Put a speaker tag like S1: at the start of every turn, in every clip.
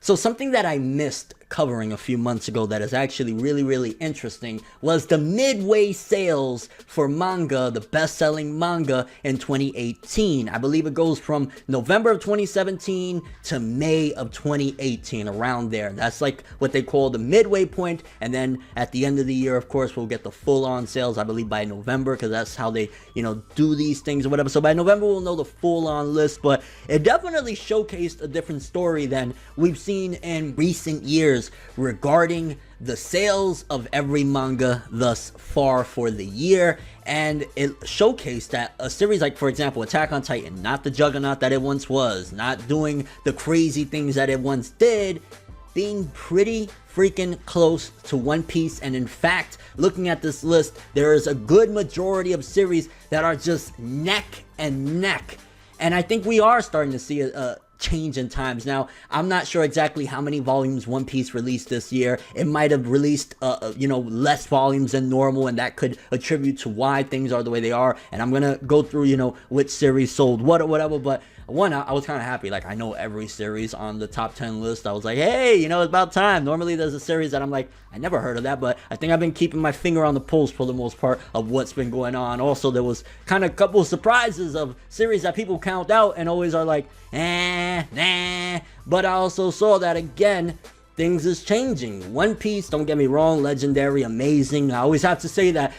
S1: So something that I missed covering a few months ago that is actually really interesting was the midway sales for Manga, the best-selling manga in 2018. I believe it goes from November of 2017 to May of 2018, around there. That's like what they call the midway point, and then at the end of the year, of course, we'll get the full-on sales, I believe by November, because that's how they, do these things or whatever. So by November, we'll know the full-on list, but it definitely showcased a different story than we've seen in recent years regarding the sales of every manga thus far for the year. And it showcased that a series like, for example, Attack on Titan, not the juggernaut that it once was, not doing the crazy things that it once did, being pretty freaking close to One Piece. And in fact, looking at this list, there is a good majority of series that are just neck and neck. And I think we are starting to see a change in times. Now, I'm not sure exactly how many volumes One Piece released this year. It might have released, less volumes than normal, and that could attribute to why things are the way they are. And I'm gonna go through, which series sold what or whatever, but one, I was kind of happy. Like, I know every series on the top 10 list. I was like, hey, it's about time. Normally, there's a series that I'm like, I never heard of that, but I think I've been keeping my finger on the pulse for the most part of what's been going on. Also, there was kind of a couple of surprises of series that people count out and always are like, nah. But I also saw that, again, things is changing. One Piece, don't get me wrong, legendary, amazing. I always have to say that.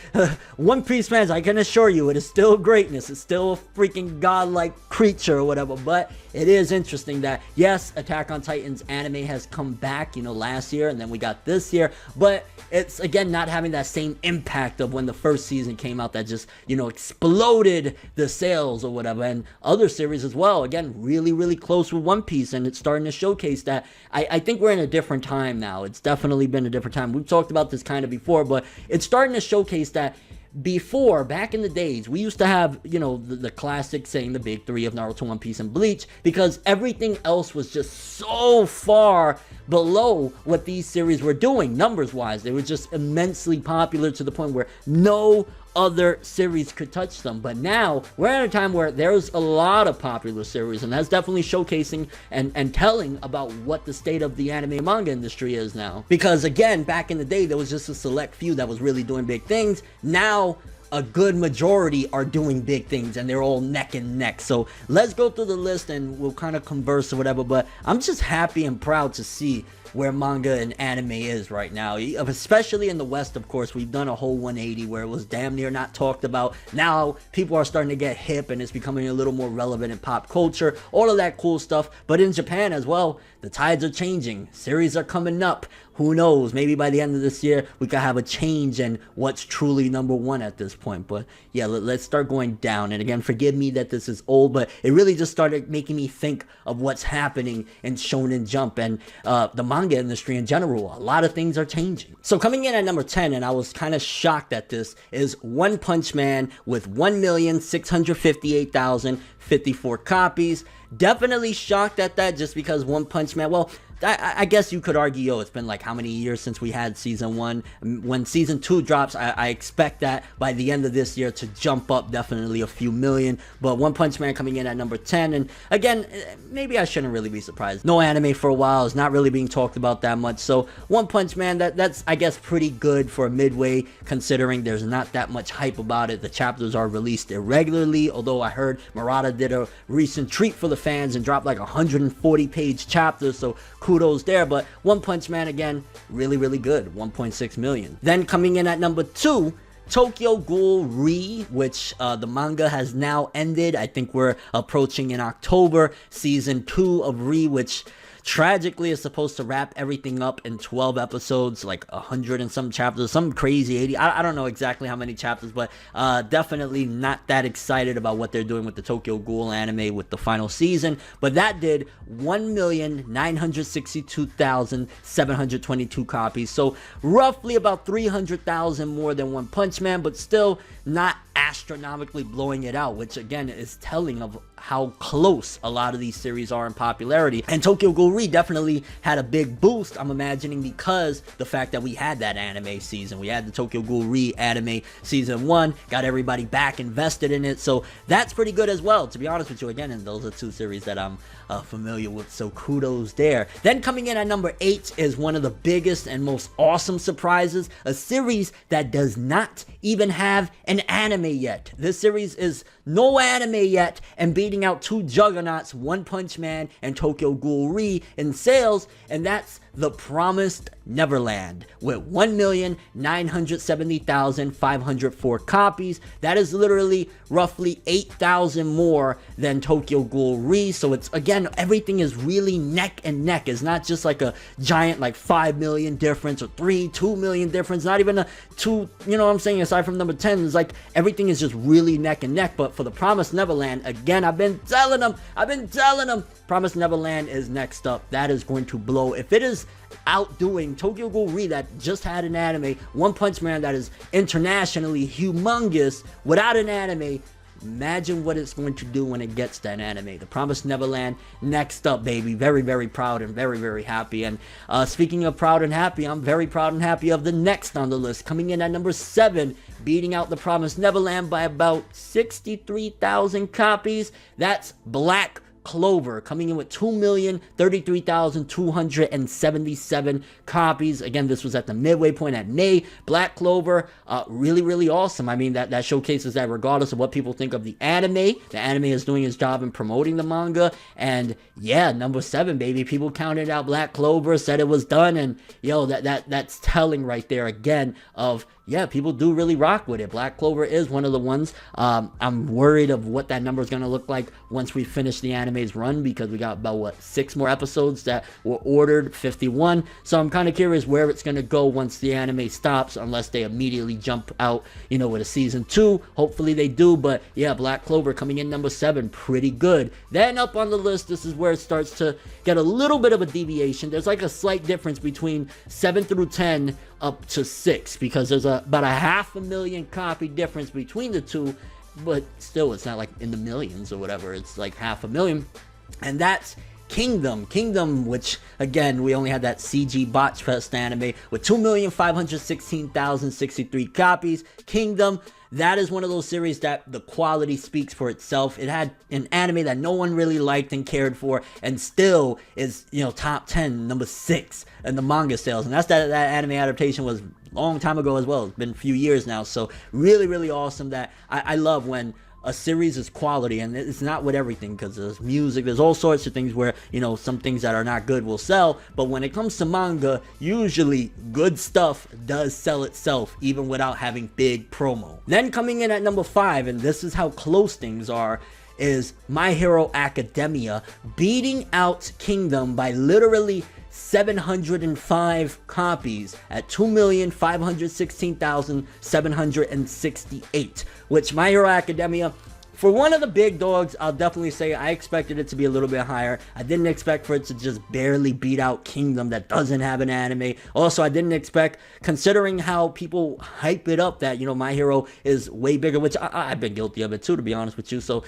S1: One Piece fans, I can assure you, it is still greatness. It's still a freaking godlike creature or whatever. But it is interesting that, yes, Attack on Titan's anime has come back, last year, and then we got this year. But it's, again, not having that same impact of when the first season came out that just, exploded the sales or whatever. And other series as well, again, really close with One Piece. And it's starting to showcase that. I think we're in a different time now. It's definitely been a different time. We've talked about this kind of before, but it's starting to showcase that before, back in the days, we used to have, the classic saying, the big three of Naruto, One Piece, and Bleach, because everything else was just so far below what these series were doing, numbers-wise. They were just immensely popular to the point where no other series could touch them. But now we're at a time where there's a lot of popular series, and that's definitely showcasing and telling about what the state of the anime manga industry is now. Because again, back in the day, there was just a select few that was really doing big things. Now a good majority are doing big things, and they're all neck and neck. So let's go through the list and we'll kind of converse or whatever. But I'm just happy and proud to see where manga and anime is right now, especially in the West. Of course, we've done a whole 180 where it was damn near not talked about. Now people are starting to get hip and it's becoming a little more relevant in pop culture, all of that cool stuff. But in Japan as well, the tides are changing, series are coming up. Who knows, maybe by the end of this year we could have a change in what's truly number one at this point. But yeah, let's start going down. And again, forgive me that this is old, but it really just started making me think of what's happening in Shonen Jump and the manga industry in general. A lot of things are changing. So coming in at number 10, and I was kind of shocked at this, is One Punch Man with 1,658,054 copies. Definitely shocked at that, just because One Punch Man, well, I guess you could argue, it's been like how many years since we had season 1. When season 2 drops, I expect that by the end of this year to jump up definitely a few million. But One Punch Man coming in at number 10, and again, maybe I shouldn't really be surprised. No anime for a while, it's not really being talked about that much. So One Punch Man, that's I guess pretty good for a midway, considering there's not that much hype about it. The chapters are released irregularly, although I heard Murata did a recent treat for the fans and dropped like 140-page chapters, so kudos there. But One Punch Man, again, really good, 1.6 million. Then coming in at number 2, Tokyo Ghoul Re, which the manga has now ended. I think we're approaching in October season 2 of Re, which tragically is supposed to wrap everything up in 12 episodes, like 100 and some chapters, some crazy 80. I don't know exactly how many chapters, but definitely not that excited about what they're doing with the Tokyo Ghoul anime with the final season. But that did 1,962,722 copies, so roughly about 300,000 more than One Punch Man, but still not astronomically blowing it out, which again is telling of how close a lot of these series are in popularity. And Tokyo Ghoul Re definitely had a big boost, I'm imagining, because the fact that we had that anime season. We had the Tokyo Ghoul Re anime season 1, got everybody back invested in it, so that's pretty good as well, to be honest with you. Again, and those are two series that I'm familiar with, so kudos there. Then coming in at number 8 is one of the biggest and most awesome surprises, a series that does not even have an anime yet. This series is no anime yet and beating out two juggernauts, One Punch Man and Tokyo Ghoul Re, in sales, and that's The Promised Neverland with 1,970,504 copies. That is literally roughly 8,000 more than Tokyo Ghoul Re. So it's, again, everything is really neck and neck. It's not just like a giant like 5 million difference or 2 million difference, not even a 2, you know what I'm saying, aside from number 10. It's like everything is just really neck and neck. But for The Promised Neverland, again, I've been telling them, Promised Neverland is next up. That is going to blow. If it is outdoing Tokyo Ghoul Re that just had an anime, One Punch Man that is internationally humongous without an anime, imagine what it's going to do when it gets that anime. The Promised Neverland next up, baby. Very, very proud and very, very happy. And speaking of proud and happy, I'm very proud and happy of the next on the list, coming in at number 7, beating out The Promised Neverland by about 63,000 copies. That's Black Clover, coming in with 2,033,277 copies. Again, this was at the midway point at May. Black Clover, really, really awesome. I mean, that showcases that regardless of what people think of the anime is doing its job in promoting the manga. And yeah, number 7, baby. People counted out Black Clover, said it was done, and yo, that's telling right there again of, yeah, people do really rock with it. Black Clover is one of the ones. I'm worried of what that number is going to look like once we finish the anime's run, because we got about, 6 more episodes that were ordered, 51. So I'm kind of curious where it's going to go once the anime stops, unless they immediately jump out, with a season 2. Hopefully they do, but yeah, Black Clover coming in number 7, pretty good. Then up on the list, this is where it starts to get a little bit of a deviation. There's like a slight difference between 7 through 10 up to 6, because there's about a 500,000 copy difference between the two, but still it's not like in the millions or whatever. It's like 500,000, and that's Kingdom, which again, we only had that CG Botch Fest anime with 2,516,063 copies. Kingdom, that is one of those series that the quality speaks for itself. It had an anime that no one really liked and cared for, and still is, top 10, number 6 in the manga sales. And that's that anime adaptation was a long time ago as well. It's been a few years now. So really, really awesome that I love when a series is quality, and it's not with everything, because there's music, there's all sorts of things where, some things that are not good will sell, but when it comes to manga, usually good stuff does sell itself, even without having big promo. Then coming in at number 5, and this is how close things are, is My Hero Academia, beating out Kingdom by literally 705 copies at 2,516,768, which My Hero Academia, for one of the big dogs, I'll definitely say I expected it to be a little bit higher. I didn't expect for it to just barely beat out Kingdom that doesn't have an anime. Also, I didn't expect, considering how people hype it up, that, My Hero is way bigger, which I've been guilty of it too, to be honest with you. So,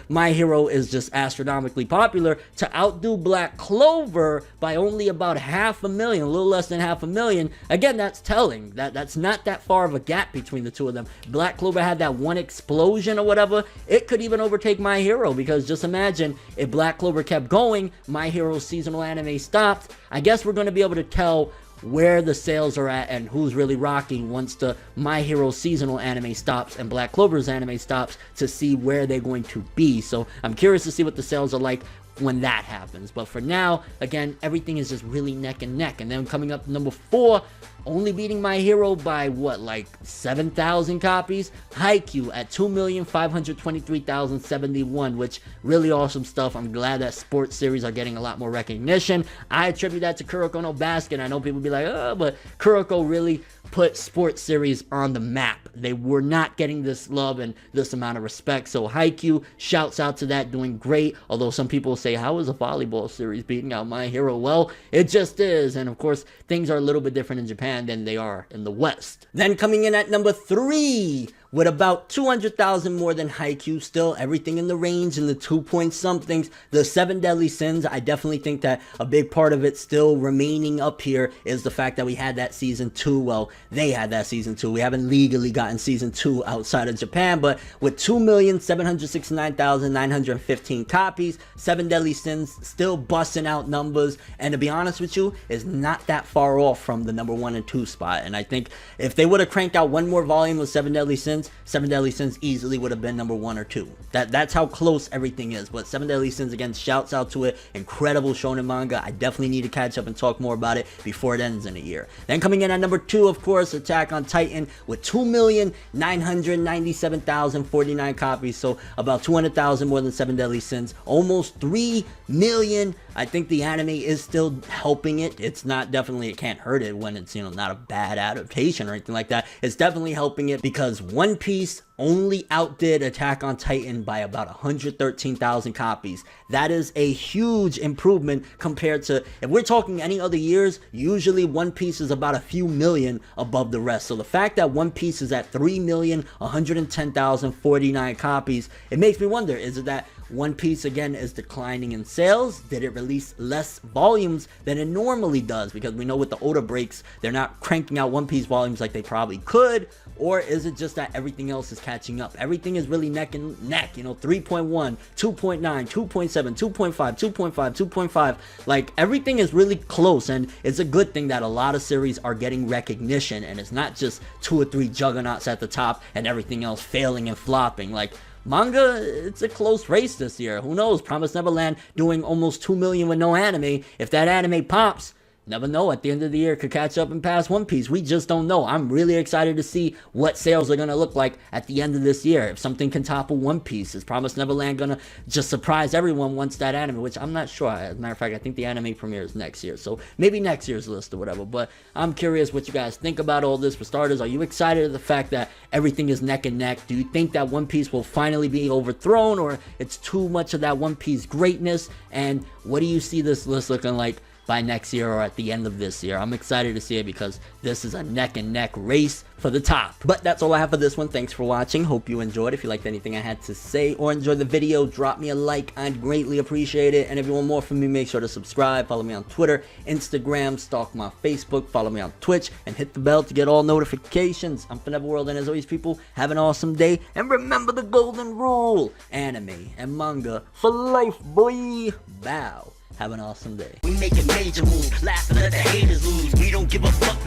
S1: My Hero is just astronomically popular, to outdo Black Clover by only about 500,000, a little less than 500,000. Again, that's telling. That's not that far of a gap between the two of them. Black Clover had that one explosion or whatever. It could even overtake My Hero, because just imagine if Black Clover kept going, My Hero's seasonal anime stopped. I guess we're going to be able to tell where the sales are at and who's really rocking once the My Hero seasonal anime stops and Black Clover's anime stops, to see where they're going to be. So I'm curious to see what the sales are like when that happens. But for now, again, everything is just really neck and neck. And then coming up number 4, only beating My Hero by what, like 7,000 copies? Haikyuu at 2,523,071, which really awesome stuff. I'm glad that sports series are getting a lot more recognition. I attribute that to Kuroko no Basket. I know people be like, oh, but Kuroko really put sports series on the map. They were not getting this love and this amount of respect. So Haikyuu, shouts out to that, doing great. Although some people say, how is a volleyball series beating out My Hero? Well, it just is. And of course, things are a little bit different in Japan than they are in the West. Then coming in at number 3, with about 200,000 more than Haikyuu. Still everything in the range, in the 2 point somethings. The 7 Deadly Sins, I definitely think that a big part of it still remaining up here is the fact that we had that season 2. Well, they had that season 2. We haven't legally gotten season 2 outside of Japan, but with 2,769,915 copies, 7 Deadly Sins still busting out numbers, and to be honest with you, is not that far off from the number 1 and 2 spot. And I think if they would have cranked out one more volume of 7 Deadly Sins, 7 Deadly Sins easily would have been number 1 or 2. That's how close everything is. But 7 Deadly Sins, again, shouts out to it. Incredible shonen manga. I definitely need to catch up and talk more about it before it ends in a year. Then coming in at number 2, of course, Attack on Titan with 2,997,049 copies. So about 200,000 more than 7 Deadly Sins. Almost 3 million. I think the anime is still helping it. It's not, definitely, it can't hurt it when it's, not a bad adaptation or anything like that. It's definitely helping it because One Piece only outdid Attack on Titan by about 113,000 copies. That is a huge improvement compared to, if we're talking any other years, usually One Piece is about a few million above the rest. So the fact that One Piece is at 3,110,049 copies, it makes me wonder, is it that One Piece again is declining in sales? Did it release less volumes than it normally does? Because we know with the Oda breaks, they're not cranking out One Piece volumes like they probably could. Or is it just that everything else is catching up? Everything is really neck and neck, 3.1, 2.9, 2.7, 2.5, 2.5, 2.5. Like, everything is really close, and it's a good thing that a lot of series are getting recognition, and it's not just 2 or 3 juggernauts at the top and everything else failing and flopping. Like, manga, it's a close race this year. Who knows? Promised Neverland doing almost 2 million with no anime. If that anime pops, never know, at the end of the year, could catch up and pass One Piece. We just don't know. I'm really excited to see what sales are going to look like at the end of this year. If something can topple One Piece, is Promised Neverland going to just surprise everyone once that anime, which I'm not sure. As a matter of fact, I think the anime premieres next year. So maybe next year's list or whatever. But I'm curious what you guys think about all this. For starters, are you excited at the fact that everything is neck and neck? Do you think that One Piece will finally be overthrown, or it's too much of that One Piece greatness? And what do you see this list looking like by next year or at the end of this year? I'm excited to see it because this is a neck and neck race for the top. But that's all I have for this one. Thanks for watching. Hope you enjoyed. If you liked anything I had to say or enjoyed the video, drop me a like. I'd greatly appreciate it. And if you want more from me, make sure to subscribe. Follow me on Twitter, Instagram, stalk my Facebook, follow me on Twitch, and hit the bell to get all notifications. I'm ForneverWorld, and as always, people, have an awesome day. And remember the golden rule: anime and manga for life, boy. Bow. Have an awesome day.
S2: We making major moves, laughing at the haters lose. We don't give a fuck